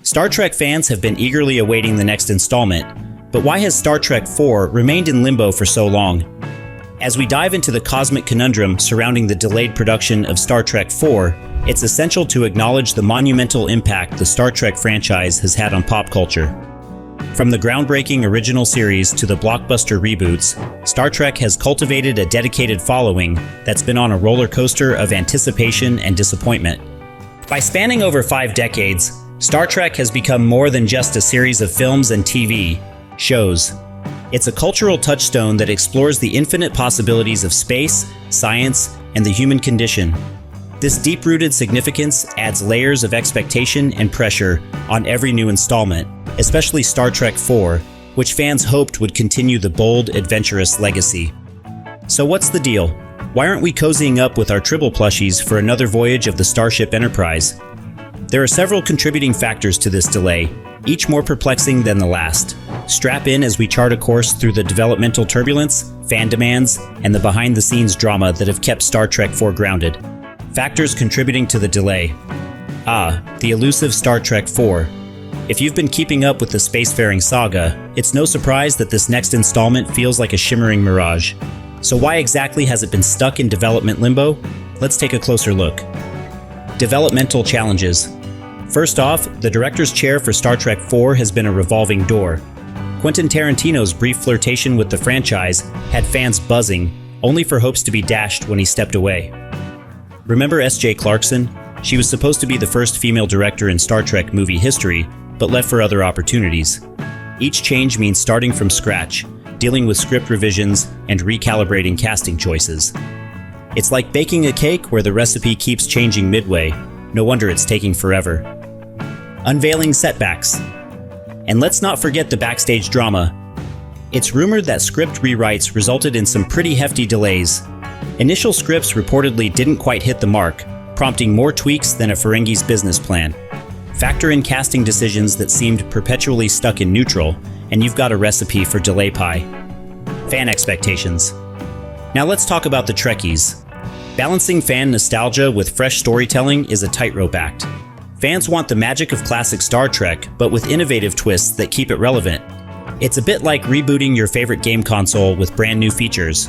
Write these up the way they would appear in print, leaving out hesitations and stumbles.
Star Trek fans have been eagerly awaiting the next installment, but why has Star Trek IV remained in limbo for so long? As we dive into the cosmic conundrum surrounding the delayed production of Star Trek IV, it's essential to acknowledge the monumental impact the Star Trek franchise has had on pop culture. From the groundbreaking original series to the blockbuster reboots, Star Trek has cultivated a dedicated following that's been on a roller coaster of anticipation and disappointment. By spanning over 5 decades, Star Trek has become more than just a series of films and TV shows. It's a cultural touchstone that explores the infinite possibilities of space, science, and the human condition. This deep-rooted significance adds layers of expectation and pressure on every new installment, especially Star Trek IV, which fans hoped would continue the bold, adventurous legacy. So what's the deal? Why aren't we cozying up with our Tribble plushies for another voyage of the Starship Enterprise? There are several contributing factors to this delay, each more perplexing than the last. Strap in as we chart a course through the developmental turbulence, fan demands, and the behind-the-scenes drama that have kept Star Trek IV grounded. Factors contributing to the delay. The elusive Star Trek IV. If you've been keeping up with the spacefaring saga, it's no surprise that this next installment feels like a shimmering mirage. So why exactly has it been stuck in development limbo? Let's take a closer look. Developmental challenges. First off, the director's chair for Star Trek IV has been a revolving door. Quentin Tarantino's brief flirtation with the franchise had fans buzzing, only for hopes to be dashed when he stepped away. Remember S.J. Clarkson? She was supposed to be the first female director in Star Trek movie history, but left for other opportunities. Each change means starting from scratch, dealing with script revisions, and recalibrating casting choices. It's like baking a cake where the recipe keeps changing midway. No wonder it's taking forever. Unveiling setbacks. And let's not forget the backstage drama. It's rumored that script rewrites resulted in some pretty hefty delays. Initial scripts reportedly didn't quite hit the mark, prompting more tweaks than a Ferengi's business plan. Factor in casting decisions that seemed perpetually stuck in neutral, and you've got a recipe for delay pie. Fan expectations. Now let's talk about the Trekkies. Balancing fan nostalgia with fresh storytelling is a tightrope act. Fans want the magic of classic Star Trek, but with innovative twists that keep it relevant. It's a bit like rebooting your favorite game console with brand new features.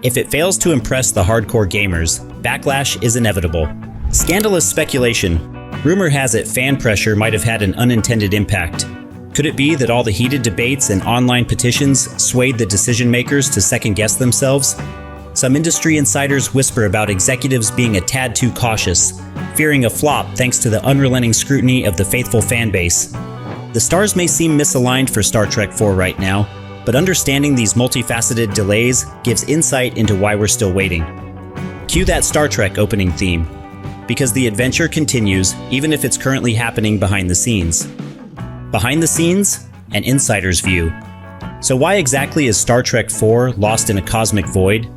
If it fails to impress the hardcore gamers, backlash is inevitable. Scandalous speculation. Rumor has it fan pressure might have had an unintended impact. Could it be that all the heated debates and online petitions swayed the decision makers to second-guess themselves? Some industry insiders whisper about executives being a tad too cautious, fearing a flop thanks to the unrelenting scrutiny of the faithful fanbase. The stars may seem misaligned for Star Trek IV right now, but understanding these multifaceted delays gives insight into why we're still waiting. Cue that Star Trek opening theme, because the adventure continues even if it's currently happening behind the scenes. Behind the scenes, an insider's view. So why exactly is Star Trek IV lost in a cosmic void?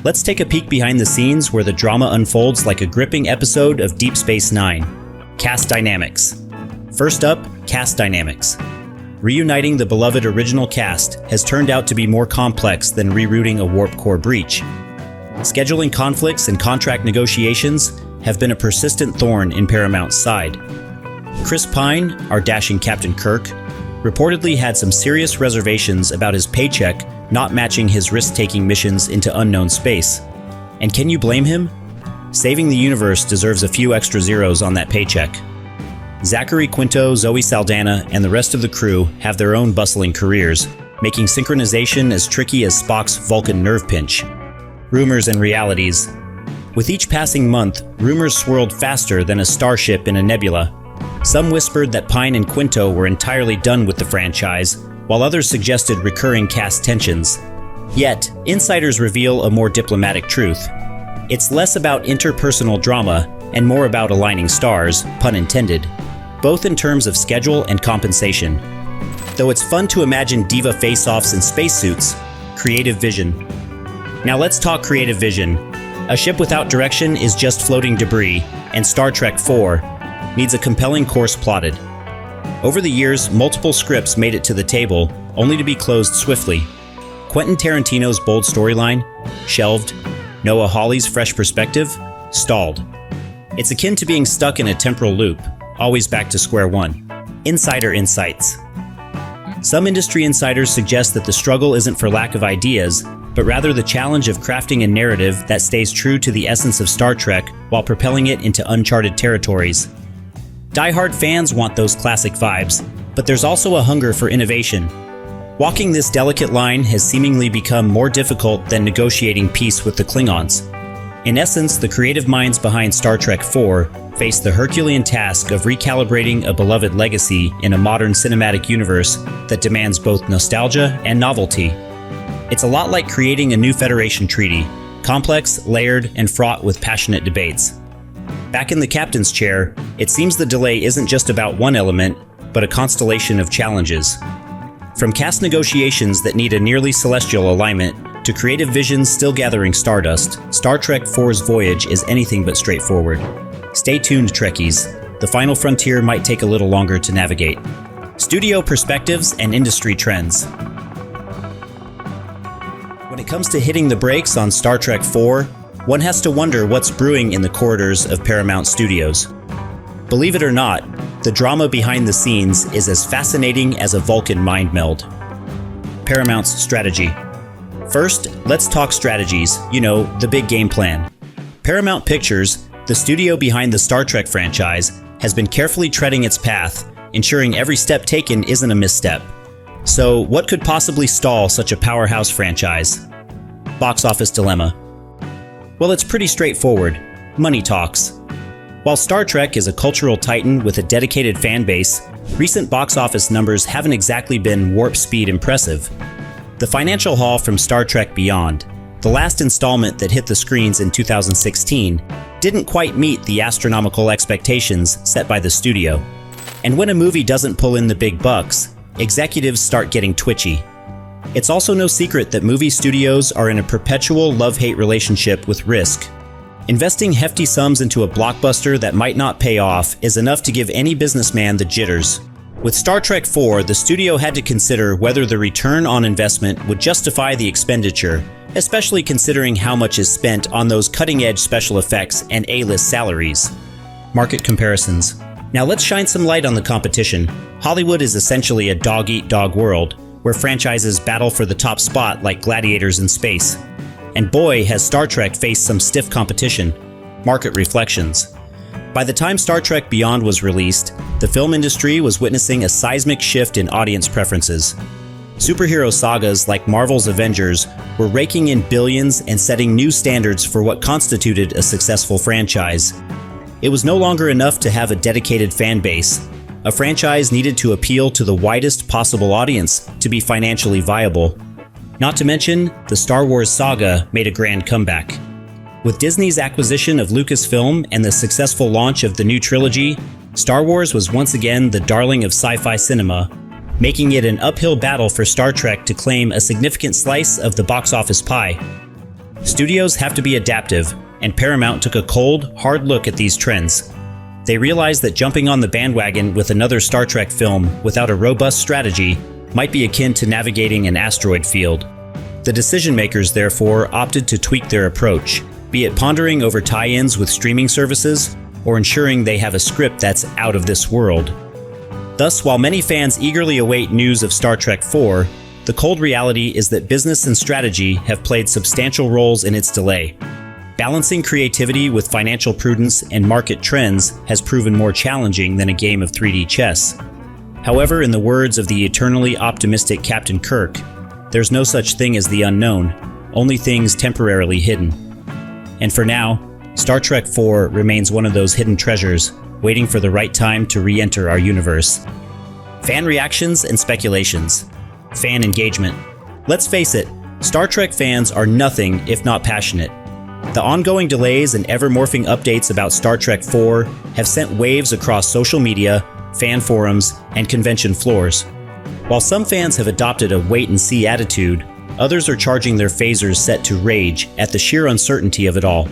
Let's take a peek behind the scenes where the drama unfolds like a gripping episode of Deep Space Nine. Cast dynamics. First up, cast dynamics. Reuniting the beloved original cast has turned out to be more complex than rerouting a warp core breach. Scheduling conflicts and contract negotiations have been a persistent thorn in Paramount's side. Chris Pine, our dashing Captain Kirk, reportedly had some serious reservations about his paycheck not matching his risk-taking missions into unknown space. And can you blame him? Saving the universe deserves a few extra zeros on that paycheck. Zachary Quinto, Zoe Saldana, and the rest of the crew have their own bustling careers, making synchronization as tricky as Spock's Vulcan nerve pinch. Rumors and realities. With each passing month, rumors swirled faster than a starship in a nebula. Some whispered that Pine and Quinto were entirely done with the franchise, while others suggested recurring cast tensions. Yet, insiders reveal a more diplomatic truth. It's less about interpersonal drama and more about aligning stars, pun intended, both in terms of schedule and compensation. Though it's fun to imagine diva face-offs in spacesuits, creative vision. Now let's talk creative vision. A ship without direction is just floating debris, and Star Trek IV needs a compelling course plotted. Over the years, multiple scripts made it to the table, only to be closed swiftly. Quentin Tarantino's bold storyline, shelved. Noah Hawley's fresh perspective, stalled. It's akin to being stuck in a temporal loop, always back to square one. Insider insights. Some industry insiders suggest that the struggle isn't for lack of ideas, but rather the challenge of crafting a narrative that stays true to the essence of Star Trek while propelling it into uncharted territories. Die-hard fans want those classic vibes, but there's also a hunger for innovation. Walking this delicate line has seemingly become more difficult than negotiating peace with the Klingons. In essence, the creative minds behind Star Trek IV face the Herculean task of recalibrating a beloved legacy in a modern cinematic universe that demands both nostalgia and novelty. It's a lot like creating a new Federation treaty, complex, layered, and fraught with passionate debates. Back in the captain's chair, it seems the delay isn't just about one element, but a constellation of challenges. From cast negotiations that need a nearly celestial alignment, to creative visions still gathering stardust, Star Trek IV's voyage is anything but straightforward. Stay tuned, Trekkies. The final frontier might take a little longer to navigate. Studio perspectives and industry trends. When it comes to hitting the brakes on Star Trek IV, one has to wonder what's brewing in the corridors of Paramount Studios. Believe it or not, the drama behind the scenes is as fascinating as a Vulcan mind meld. Paramount's strategy. First, let's talk strategies, the big game plan. Paramount Pictures, the studio behind the Star Trek franchise, has been carefully treading its path, ensuring every step taken isn't a misstep. So, what could possibly stall such a powerhouse franchise? Box office dilemma. Well, it's pretty straightforward. Money talks. While Star Trek is a cultural titan with a dedicated fan base, recent box office numbers haven't exactly been warp speed impressive. The financial haul from Star Trek Beyond, the last installment that hit the screens in 2016, didn't quite meet the astronomical expectations set by the studio. And when a movie doesn't pull in the big bucks, executives start getting twitchy. It's also no secret that movie studios are in a perpetual love-hate relationship with risk. Investing hefty sums into a blockbuster that might not pay off is enough to give any businessman the jitters. With Star Trek IV, the studio had to consider whether the return on investment would justify the expenditure, especially considering how much is spent on those cutting-edge special effects and A-list salaries. Market comparisons. Now let's shine some light on the competition. Hollywood is essentially a dog-eat-dog world, where franchises battle for the top spot like gladiators in space. And boy, has Star Trek faced some stiff competition. Market reflections. By the time Star Trek Beyond was released, the film industry was witnessing a seismic shift in audience preferences. Superhero sagas like Marvel's Avengers were raking in billions and setting new standards for what constituted a successful franchise. It was no longer enough to have a dedicated fan base. A franchise needed to appeal to the widest possible audience to be financially viable. Not to mention, the Star Wars saga made a grand comeback. With Disney's acquisition of Lucasfilm and the successful launch of the new trilogy, Star Wars was once again the darling of sci-fi cinema, making it an uphill battle for Star Trek to claim a significant slice of the box office pie. Studios have to be adaptive, and Paramount took a cold, hard look at these trends. They realized that jumping on the bandwagon with another Star Trek film without a robust strategy might be akin to navigating an asteroid field. The decision-makers, therefore, opted to tweak their approach, be it pondering over tie-ins with streaming services or ensuring they have a script that's out of this world. Thus, while many fans eagerly await news of Star Trek IV, the cold reality is that business and strategy have played substantial roles in its delay. Balancing creativity with financial prudence and market trends has proven more challenging than a game of 3D chess. However, in the words of the eternally optimistic Captain Kirk, there's no such thing as the unknown, only things temporarily hidden. And for now, Star Trek IV remains one of those hidden treasures, waiting for the right time to re-enter our universe. Fan reactions and speculations. Fan engagement. Let's face it, Star Trek fans are nothing if not passionate. The ongoing delays and ever-morphing updates about Star Trek IV have sent waves across social media, fan forums, and convention floors. While some fans have adopted a wait-and-see attitude, others are charging their phasers set to rage at the sheer uncertainty of it all.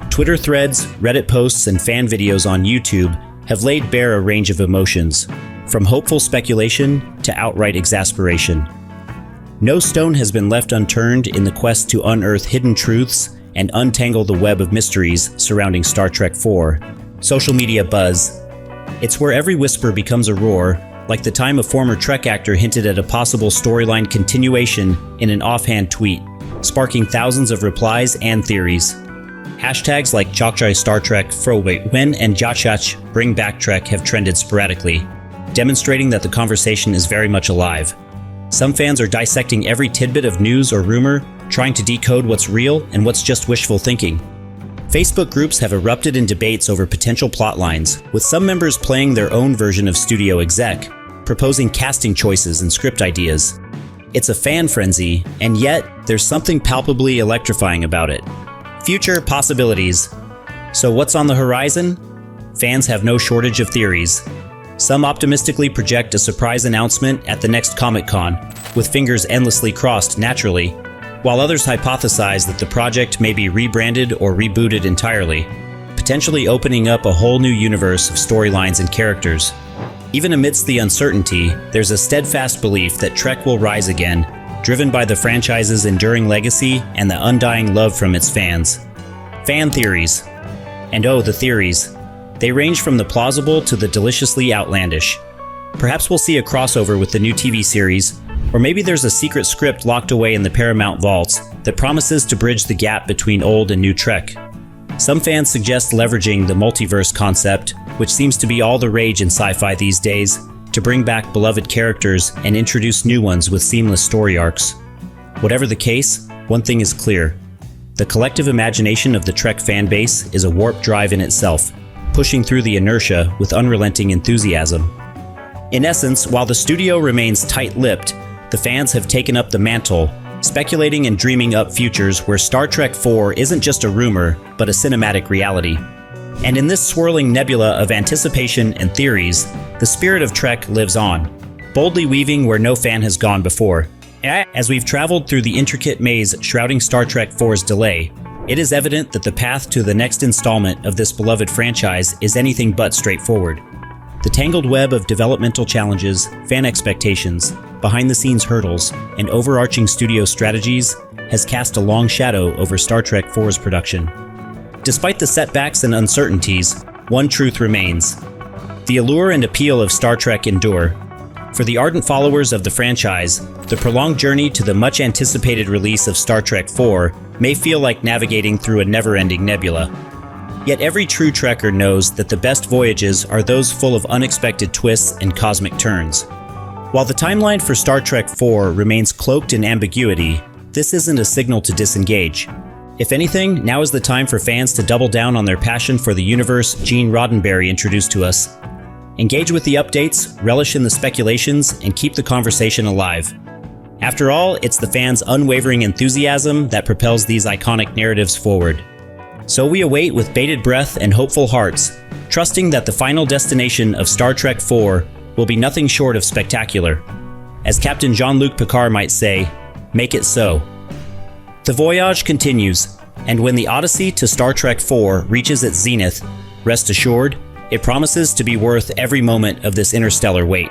Twitter threads, Reddit posts, and fan videos on YouTube have laid bare a range of emotions, from hopeful speculation to outright exasperation. No stone has been left unturned in the quest to unearth hidden truths and untangle the web of mysteries surrounding Star Trek IV. Social media buzz. It's where every whisper becomes a roar, like the time a former Trek actor hinted at a possible storyline continuation in an offhand tweet, sparking thousands of replies and theories. Hashtags like Chokchai Star Trek, Frowait When, and Jachach Bring Back Trek have trended sporadically, demonstrating that the conversation is very much alive. Some fans are dissecting every tidbit of news or rumor, trying to decode what's real and what's just wishful thinking. Facebook groups have erupted in debates over potential plot lines, with some members playing their own version of studio exec, proposing casting choices and script ideas. It's a fan frenzy, and yet there's something palpably electrifying about it. Future possibilities. So what's on the horizon? Fans have no shortage of theories. Some optimistically project a surprise announcement at the next Comic-Con, with fingers endlessly crossed naturally, while others hypothesize that the project may be rebranded or rebooted entirely, potentially opening up a whole new universe of storylines and characters. Even amidst the uncertainty, there's a steadfast belief that Trek will rise again, driven by the franchise's enduring legacy and the undying love from its fans. Fan theories. And oh, the theories. They range from the plausible to the deliciously outlandish. Perhaps we'll see a crossover with the new TV series, or maybe there's a secret script locked away in the Paramount vaults that promises to bridge the gap between old and new Trek. Some fans suggest leveraging the multiverse concept, which seems to be all the rage in sci-fi these days, to bring back beloved characters and introduce new ones with seamless story arcs. Whatever the case, one thing is clear. The collective imagination of the Trek fanbase is a warp drive in itself, pushing through the inertia with unrelenting enthusiasm. In essence, while the studio remains tight-lipped, the fans have taken up the mantle, speculating and dreaming up futures where Star Trek IV isn't just a rumor, but a cinematic reality. And in this swirling nebula of anticipation and theories, the spirit of Trek lives on, boldly weaving where no fan has gone before. As we've traveled through the intricate maze shrouding Star Trek IV's delay, it is evident that the path to the next installment of this beloved franchise is anything but straightforward. The tangled web of developmental challenges, fan expectations, behind-the-scenes hurdles, and overarching studio strategies has cast a long shadow over Star Trek IV's production. Despite the setbacks and uncertainties, one truth remains. The allure and appeal of Star Trek endure. For the ardent followers of the franchise, the prolonged journey to the much-anticipated release of Star Trek IV may feel like navigating through a never-ending nebula. Yet every true Trekker knows that the best voyages are those full of unexpected twists and cosmic turns. While the timeline for Star Trek IV remains cloaked in ambiguity, this isn't a signal to disengage. If anything, now is the time for fans to double down on their passion for the universe Gene Roddenberry introduced to us. Engage with the updates, relish in the speculations, and keep the conversation alive. After all, it's the fans' unwavering enthusiasm that propels these iconic narratives forward. So we await with bated breath and hopeful hearts, trusting that the final destination of Star Trek IV will be nothing short of spectacular. As Captain Jean-Luc Picard might say, make it so. The voyage continues, and when the Odyssey to Star Trek IV reaches its zenith, rest assured, it promises to be worth every moment of this interstellar wait.